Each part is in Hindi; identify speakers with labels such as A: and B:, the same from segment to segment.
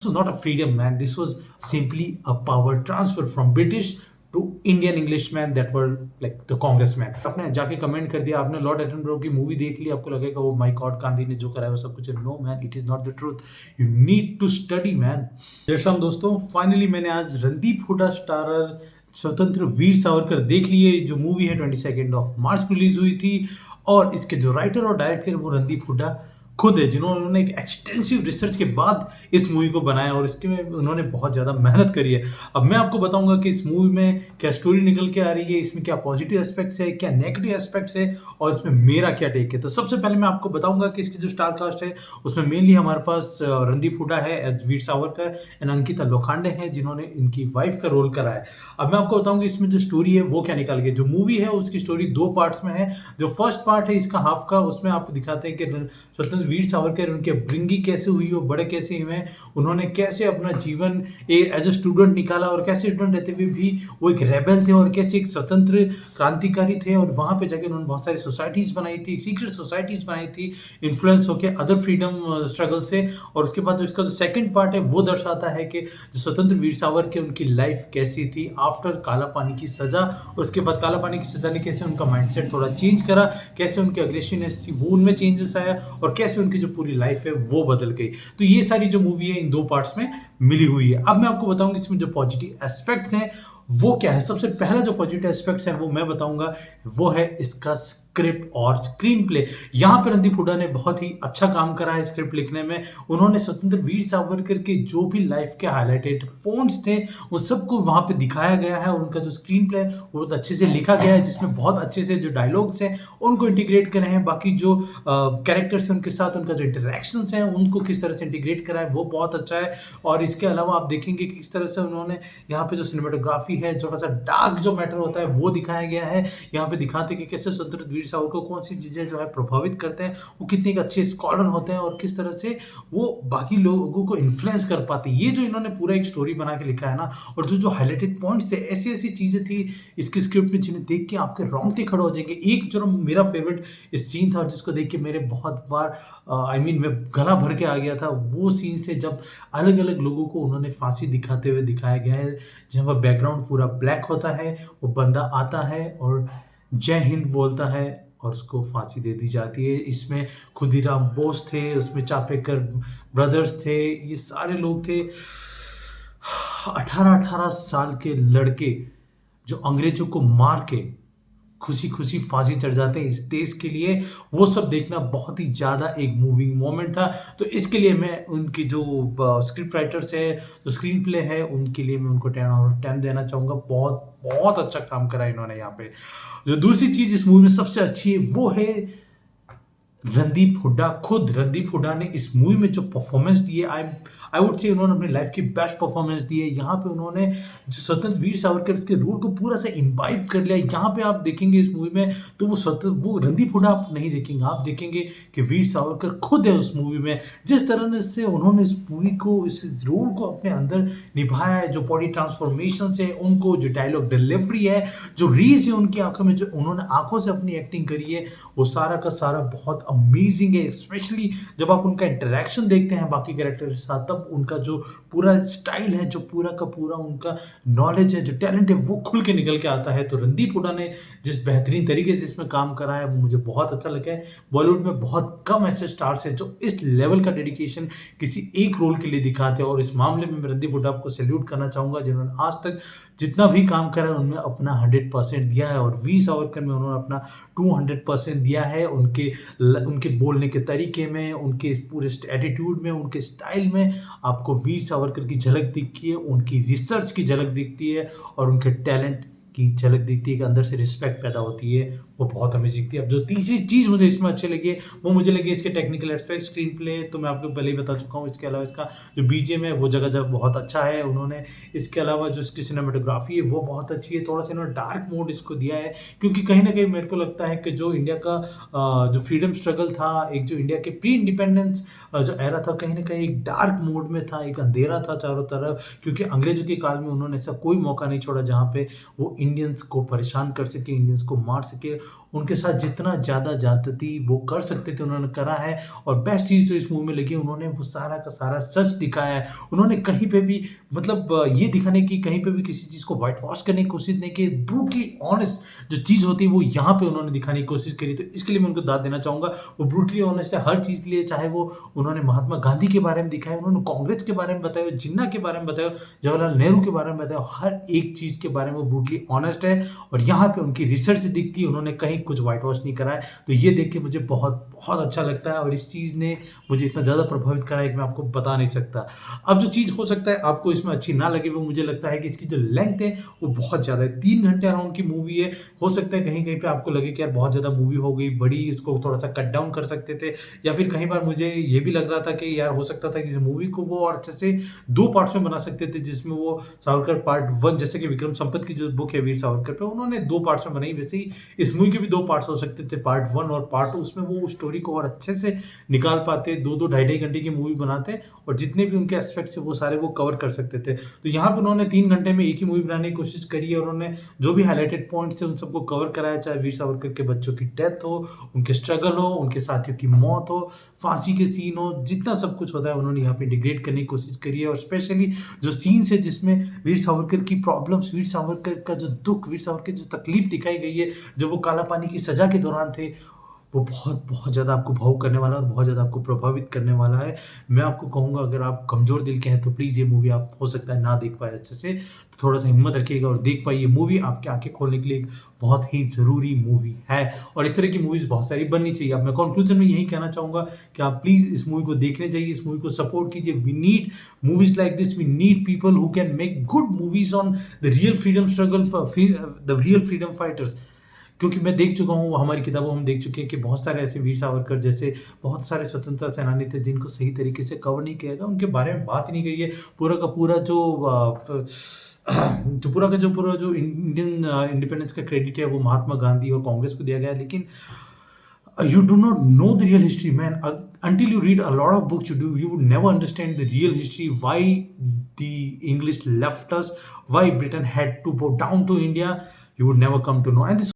A: was not a freedom, man. This was simply a power transfer from British to Indian Englishmen that were like the Congressmen. आपने जाके कमेंट कर दिया, आपने लॉर्ड एटनबरो की मूवी देख ली, आपको लगेगा वो माय गॉड गांधी ने जो करा है वो सब कुछ है। No man, it is not the truth. You need to study man. जय श्री राम दोस्तों, फाइनली मैंने आज रणदीप हुड्डा स्टारर स्वतंत्र वीर सावरकर देख लिए। जो मूवी है 22 मार्च को रिलीज हुई थी और इसके जो राइटर और डायरेक्टर वो रणदीप हुड्डा खुद है, जिन्होंने एक एक्सटेंसिव रिसर्च के बाद इस मूवी को बनाया और इसके में उन्होंने बहुत ज़्यादा मेहनत करी है। अब मैं आपको बताऊंगा कि इस मूवी में क्या स्टोरी निकल के आ रही है, इसमें क्या पॉजिटिव एस्पेक्ट्स है, क्या नेगेटिव एस्पेक्ट्स है और इसमें मेरा क्या टेक है। तो सबसे पहले मैं आपको बताऊंगा कि इसकी जो स्टार कास्ट है उसमें मेनली हमारे पास रणदीप हुड्डा है एज वीर सावरकर एंड अंकिता लोखंडे हैं जिन्होंने इनकी वाइफ का रोल करा है। अब मैं आपको बताऊंगा इसमें जो स्टोरी है वो क्या निकल गई। जो मूवी है उसकी स्टोरी 2 पार्ट्स में है। जो फर्स्ट पार्ट है इसका हाफ का, उसमें आपको दिखाते हैं कि स्वतंत्र वीर सावरकर उनके अपब्रिंगी कैसे हुई, वो बड़े कैसे हुए, उन्होंने कैसे अपना जीवन एज ए स्टूडेंट निकाला और कैसे स्टूडेंट रहते हुए भी वो एक रेबल थे और कैसे एक स्वतंत्र क्रांतिकारी थे और वहां पे जाके उन्होंने बहुत सारी सोसाइटीज बनाई थी, सीक्रेट सोसाइटीज बनाई थी इन्फ्लुएंस होके अदर फ्रीडम स्ट्रगल से। और उसके बाद जो इसका जो सेकंड पार्ट है वो दर्शाता है कि जो स्वतंत्र वीर सावरकर उनकी लाइफ कैसी थी आफ्टर काला पानी की सजा। उसके बाद काला पानी की सजा ने कैसे उनका माइंडसेट थोड़ा चेंज करा, कैसे उनकी अग्रेसिवनेस थी वो उनमें चेंजेस आया और कैसे उनकी जो पूरी लाइफ है वो बदल गई। तो ये सारी जो मूवी है इन 2 पार्ट्स में मिली हुई है। अब मैं आपको बताऊंगा इसमें जो पॉजिटिव एस्पेक्ट्स हैं वो क्या है। सबसे पहला जो पॉजिटिव एस्पेक्ट्स है वो मैं बताऊंगा वो है इसका स्क्रिप्ट और स्क्रीन प्ले। यहाँ पर रणदीप हुड्डा ने बहुत ही अच्छा काम करा है स्क्रिप्ट लिखने में। उन्होंने स्वतंत्र वीर सावरकर के जो भी लाइफ के हाईलाइटेड पॉइंट्स थे उन सबको वहां पे दिखाया गया है। उनका जो स्क्रीन प्ले वो बहुत अच्छे से लिखा गया है, जिसमें बहुत अच्छे से जो डायलॉग्स हैं उनको इंटीग्रेट करे हैं। बाकी जो कैरेक्टर्स हैं उनके साथ उनका जो इंटरेक्शन है उनको किस तरह से इंटीग्रेट करा है वो बहुत अच्छा है। और इसके अलावा आप देखेंगे कि किस तरह से उन्होंने यहाँ पे जो सिनेमेटोग्राफी है, थोड़ा सा डार्क जो मैटर होता है वो दिखाया गया है। यहाँ पे दिखाते कि कैसे स्वतंत्र वीर सावरकर को कौन सी चीजें जो है प्रभावित करते हैं, वो कितने अच्छे स्कॉलर होते हैं और किस तरह से वो बाकी लोगों को इन्फ्लुएंस कर पाते हैं। ये जो इन्होंने पूरा एक स्टोरी बना के लिखा है ना, और जो जो हाईलाइटेड पॉइंट्स थे, ऐसी ऐसी चीजें थी इसकी स्क्रिप्ट में जिन्हें देख के आपके रोंगटे खड़े हो जाएंगे। एक जो मेरा फेवरेट सीन था जिसको देख के मेरे बहुत बार मैं गला भर के आ गया था, वो सीन्स थे जब अलग अलग लोगों को उन्होंने फांसी दिखाते हुए दिखाया गया है, जहाँ पर बैकग्राउंड पूरा ब्लैक होता है, वो बंदा आता है और जय हिंद बोलता है और उसको फांसी दे दी जाती है। इसमें खुदीराम बोस थे, उसमें चापेकर ब्रदर्स थे, ये सारे लोग थे। 18-18 साल के लड़के जो अंग्रेजों को मार के खुशी खुशी फांसी चढ़ जाते हैं इस देश के लिए, वो सब देखना बहुत ही ज़्यादा एक मूविंग मोमेंट था। तो इसके लिए मैं उनकी जो स्क्रिप्ट राइटर्स है, जो स्क्रीन प्ले है, उनके लिए मैं उनको 10 आउट ऑफ 10 देना चाहूँगा। बहुत बहुत अच्छा काम करा इन्होंने यहाँ पे। जो दूसरी चीज़ इस मूवी में सबसे अच्छी है वो है रणदीप हुड्डा। खुद रणदीप हुड्डा ने इस मूवी में जो परफॉर्मेंस दी है, आई वुड से उन्होंने अपनी लाइफ की बेस्ट परफॉर्मेंस दी है। यहाँ पे उन्होंने जो स्वतंत्र वीर सावरकर के रोल को पूरा से इम्बाइब कर लिया। यहाँ पे आप देखेंगे इस मूवी में तो वो रणदीप हुड्डा आप नहीं देखेंगे, आप देखेंगे कि वीर सावरकर खुद है उस मूवी में। जिस तरह से उन्होंने इस मूवी को, इस रोल को अपने अंदर निभाया है, जो बॉडी ट्रांसफॉर्मेशन है उनको, जो डायलॉग डिलीवरी है, जो रीज है उनकी आंखों में, जो उन्होंने आंखों से अपनी एक्टिंग करी है, वो सारा का सारा बहुत अमेजिंग है। स्पेशली जब आप उनका इंटरेक्शन देखते हैं बाकी कैरेक्टर के साथ, तब उनका जो पूरा स्टाइल है, जो पूरा का पूरा उनका नॉलेज है, जो टैलेंट है, वो खुल के निकल के आता है। तो रणदीप हुड्डा ने जिस बेहतरीन तरीके से इसमें काम करा है वो मुझे बहुत अच्छा लगा है। बॉलीवुड में बहुत कम ऐसे स्टार्स हैं जो इस लेवल का डेडिकेशन किसी एक रोल के लिए दिखाते हैं और इस मामले में मैं रणदीप हुड्डा को सैल्यूट करना चाहूंगा, जिन्होंने आज तक जितना भी काम करा है उनमें अपना 100% दिया है और वीर सावरकर में उन्होंने अपना 200% दिया है। उनके बोलने के तरीके में, उनके पूरे एटीट्यूड में, उनके स्टाइल में आपको वीर सावरकर की झलक दिखती है, उनकी रिसर्च की झलक दिखती है और उनके टैलेंट की झलक दिखती है कि अंदर से रिस्पेक्ट पैदा होती है, वो बहुत अमेजिंग थी। अब जो तीसरी चीज़ मुझे इसमें अच्छी लगी है वो मुझे लगी इसके टेक्निकल एस्पेक्ट। स्क्रीन प्ले तो मैं आपको पहले ही बता चुका हूँ, इसके अलावा इसका जो बीजीएम है वो जगह जगह बहुत अच्छा है उन्होंने। इसके अलावा जो इसकी सिनेमेटोग्राफी है वो बहुत अच्छी है। थोड़ा सा इन्होंने डार्क मोड इसको दिया है क्योंकि कहीं ना कहीं मेरे को लगता है कि जो इंडिया का जो फ्रीडम स्ट्रगल था, एक जो इंडिया के प्री इंडिपेंडेंस जो एरा था, कहीं ना कहीं एक डार्क मोड में था, एक अंधेरा था चारों तरफ, क्योंकि अंग्रेजों के काल में उन्होंने ऐसा कोई मौका नहीं छोड़ा जहाँ पे वो इंडियंस को परेशान कर सके, इंडियंस को मार सके उनके साथ जितना ज़्यादा ज़्यादती वो कर सकते थे उन्होंने करा है। और बेस्ट चीज़ जो इस मूवी में लगी उन्होंने वो सारा का सारा सच दिखाया है। उन्होंने कहीं पे भी मतलब ये दिखाने की कहीं पे भी किसी चीज़ को व्हाइट वॉश करने की कोशिश नहीं की। ब्रूटली ऑनेस्ट जो चीज़ होती है वो यहाँ पे उन्होंने दिखाने की कोशिश करी, तो इसके लिए मैं उनको दाद देना चाहूँगा। वो ब्रूटली ऑनेस्ट है हर चीज़ के लिए, चाहे वो उन्होंने महात्मा गांधी के बारे में दिखाया, उन्होंने कांग्रेस के बारे में बताया, जिन्ना के बारे में बताया, जवाहरलाल नेहरू के बारे में बताया, हर एक चीज़ के बारे में वो ब्रूटली ऑनेस्ट है। और यहाँ पे उनकी रिसर्च दिखती है, उन्होंने कहीं कुछ व्हाइट वॉश नहीं करा है। तो ये देख के मुझे बहुत बहुत अच्छा लगता है और इस चीज़ ने मुझे इतना ज़्यादा प्रभावित करा है कि मैं आपको बता नहीं सकता। अब जो चीज़ हो सकता है आपको इसमें अच्छी ना लगे, वो मुझे लगता है कि इसकी जो लेंथ है वो बहुत ज़्यादा है। 3 घंटे अराउंड की मूवी है। हो सकता है कहीं-कहीं पे आपको लगे कि यार बहुत ज़्यादा मूवी हो गई बड़ी, इसको थोड़ा-सा कट डाउन कर सकते थे, या फिर कई बार मुझे ये भी लग रहा था कि यार हो सकता था कि इस मूवी को वो और अच्छे से 2 पार्ट्स में बना सकते थे, जिसमें वो सावरकर पार्ट 1, जैसे कि विक्रम संपत की जो बुक है वीर सावरकर पे, उन्होंने 2 पार्ट्स में बनाई, वैसे ही इस मूवी के भी 2 पार्ट्स हो सकते थे, पार्ट 1 और पार्ट 2। उसमें वो स्टोरी को और अच्छे से निकाल पाते, 2-2 ढाई-ढाई घंटे की मूवी बनाते और जितने भी उनके एस्पेक्ट्स है वो सारे वो कवर कर सकते थे। तो यहाँ पे उन्होंने 3 घंटे में एक ही मूवी बनाने की कोशिश करी है और उन्होंने जो भी हाइलाइटेड पॉइंट्स थे उन सबको कवर कराया, चाहे वीर सावरकर के बच्चों की डेथ हो, उनके स्ट्रगल हो, उनके साथियों की मौत हो, फांसी के सीन हो, जितना सब कुछ होता है उन्होंने यहाँ पे इंटीग्रेट करने की कोशिश करी है। और स्पेशली जो सीन्स है जिसमें वीर सावरकर की प्रॉब्लम्स, वीर सावरकर का जो दुःख, वीर सावरकर की जो तकलीफ दिखाई गई है, जब वो काला पानी की सज़ा के दौरान थे, वो बहुत, बहुत ज़्यादा आपको भावुक करने वाला है और बहुत ज़्यादा आपको प्रभावित करने वाला है। मैं आपको कहूँगा अगर आप कमज़ोर दिल के हैं तो प्लीज़ ये मूवी आप हो सकता है ना देख पाएँ अच्छे से, तो थोड़ा-सा हिम्मत रखिएगा और देख पाइए। मूवी आपकी आँखें खोलने के लिए एक बहुत ही ज़रूरी मूवी है और इस तरह की मूवीज़ बहुत सारी बननी चाहिए। अब मैं कंक्लूज़न में यही कहना चाहूँगा कि आप प्लीज़ इस मूवी को देखने जाइए, इस मूवी को सपोर्ट कीजिए। We need movies like this, we need people who can make good movies on the real freedom struggle the real freedom fighters. क्योंकि मैं देख चुका हूँ, हमारी किताबों में हम देख चुके हैं कि बहुत सारे ऐसे वीर सावरकर जैसे बहुत सारे स्वतंत्रता सेनानी थे जिनको सही तरीके से कवर नहीं किया गया, उनके बारे में बात ही नहीं गई है। पूरा का पूरा जो जो पूरा जो इंडियन इंडिपेंडेंस का क्रेडिट है वो महात्मा गांधी और कांग्रेस को दिया गया है, लेकिन you do not know the real history, man. Until you read a lot of books, you would never understand the real history, why the English left us, why Britain had to bow down to India. You would never come to know. And this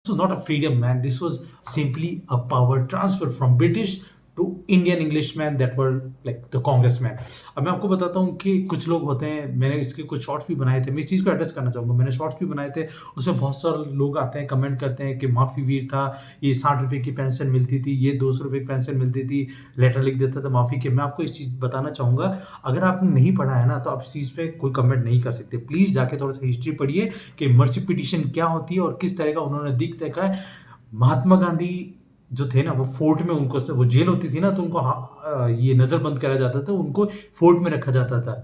A: was not a freedom, man. This was simply a power transfer from British to Indian Englishman that were like the Congressman. अब मैं आपको बताता हूँ कि कुछ लोग होते हैं, मैंने इसके कुछ शॉर्ट्स भी बनाए थे, मैं इस चीज़ को एड्रेस करना चाहूँगा। मैंने शॉर्ट्स भी बनाए थे, उसमें बहुत सारे लोग आते हैं, कमेंट करते हैं कि माफ़ी वीर था, ये 60 रुपये की पेंशन मिलती थी, ये 200 रुपये की पेंशन मिलती थी, लेटर लिख देता था माफ़ी के। मैं आपको इस चीज़ बताना चाहूँगा, अगर आपने नहीं पढ़ा है ना तो आप इस चीज़ पे कोई कमेंट नहीं कर सकते। प्लीज़ जाके थोड़ा सा हिस्ट्री पढ़िए कि मर्सी पिटीशन क्या होती है और किस तरह का उन्होंने दिख देखा है। महात्मा गांधी जो थे ना वो फोर्ट में, उनको वो जेल होती थी ना तो उनको ये नज़रबंद करा जाता था, उनको फोर्ट में रखा जाता था।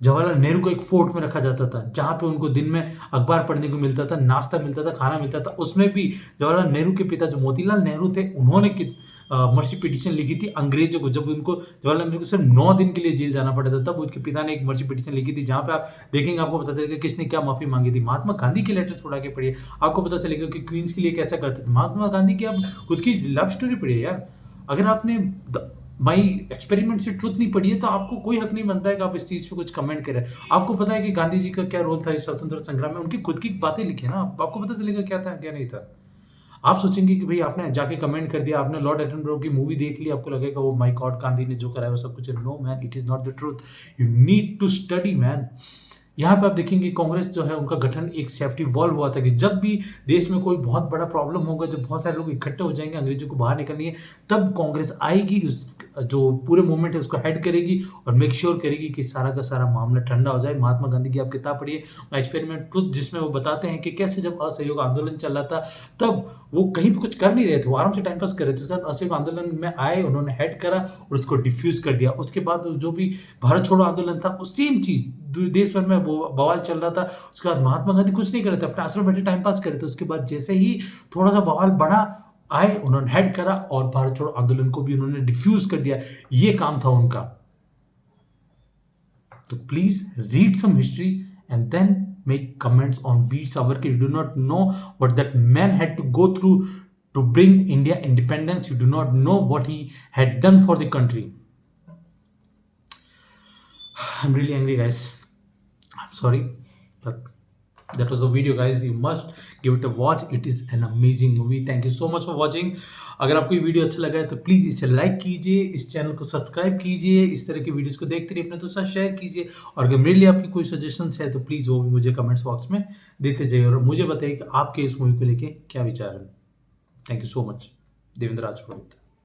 A: जवाहरलाल नेहरू को एक फोर्ट में रखा जाता था जहाँ पे उनको दिन में अखबार पढ़ने को मिलता था, नाश्ता मिलता था, खाना मिलता था। उसमें भी जवाहरलाल नेहरू के पिता जो मोतीलाल नेहरू थे उन्होंने मर्सी पिटीशन लिखी थी अंग्रेजों को, जब उनको जवाहरलाल नेहरू को सिर्फ 9 दिन के लिए जेल जाना पड़ा था, तब उसके पिता ने एक मर्सी पिटीशन लिखी थी जहाँ पे आप देखेंगे आपको पता चलेगा किसने क्या माफ़ी मांगी थी। महात्मा गांधी के लेटर्स उड़ा के पढ़िए, आपको पता चलेगा कि क्वींस के लिए कैसा करते थे। महात्मा गांधी की आप खुद की लव स्टोरी पढ़िए यार। अगर आपने माई एक्सपेरिमेंट से ट्रुथ नहीं पढ़ी है तो आपको कोई हक नहीं बनता है कि आप इस चीज़ पे कुछ कमेंट करें। आपको पता है कि गांधी जी का क्या रोल था इस स्वतंत्रता संग्राम में, उनकी खुद की बातें लिखी है ना, आपको पता चलेगा क्या था क्या नहीं था। आप सोचेंगे कि भाई आपने जाके कमेंट कर दिया, आपने लॉर्ड एटनबरो की मूवी देख ली, आपको लगेगा वो माय गॉड गांधी ने जो करा है वो सब कुछ है। No man, it is not the truth. You need to study man. यहाँ पे आप देखेंगे कांग्रेस जो है उनका गठन एक सेफ्टी वॉल्व हुआ था कि जब भी देश में कोई बहुत बड़ा प्रॉब्लम होगा, जब बहुत सारे लोग इकट्ठे हो जाएंगे अंग्रेजों को बाहर निकलनी है, तब कांग्रेस आएगी, उस जो पूरे मूवमेंट है उसको हेड करेगी और मेक श्योर करेगी कि सारा का सारा मामला ठंडा हो जाए। महात्मा गांधी की आप किताब पढ़िए एक्सपेरिमेंट ट्रुथ, जिसमें वो बताते हैं कि कैसे जब असहयोग आंदोलन चल रहा था तब वो कहीं पे कुछ कर नहीं रहे थे, वो आराम से टाइम पास कर रहे थे। उसके बाद असहयोग आंदोलन में आए, उन्होंने हेड करा और उसको डिफ्यूज कर दिया। उसके बाद जो भी भारत छोड़ो आंदोलन था, उस सेम चीज़ देश भर में वो बवाल चल रहा था। उसके बाद महात्मा गांधी कुछ नहीं कर रहे थे, अपने आश्रम में बैठे टाइम पास कर रहे थे। उसके बाद जैसे ही थोड़ा सा बवाल बढ़ा, आए, उन्होंने हेड करा और भारत छोड़ो आंदोलन को भी उन्होंने डिफ्यूज कर दिया। ये काम था उनका। तो please read some history and then make comments on Veer Savarkar. You do not know what that man had to go through to bring India independence. You do not know what he had done for the country. I'm really angry, guys. I'm sorry, but that was the video, guys. You must give it a watch. It is an amazing movie. Thank you so much for watching. अगर आपको ये वीडियो अच्छा लगा है तो प्लीज़ इसे लाइक कीजिए, इस चैनल को सब्सक्राइब कीजिए, इस तरह की वीडियोस को देखते रहिए, अपने दोस्तों साथ शेयर कीजिए। और अगर मेरे लिए आपकी कोई सजेशंस है तो प्लीज़ वो भी मुझे कमेंट्स बॉक्स में देते जाइए और मुझे बताइए कि आपके इस मूवी को लेके क्या विचार है। Thank you so much. Devendra Rajpurohit.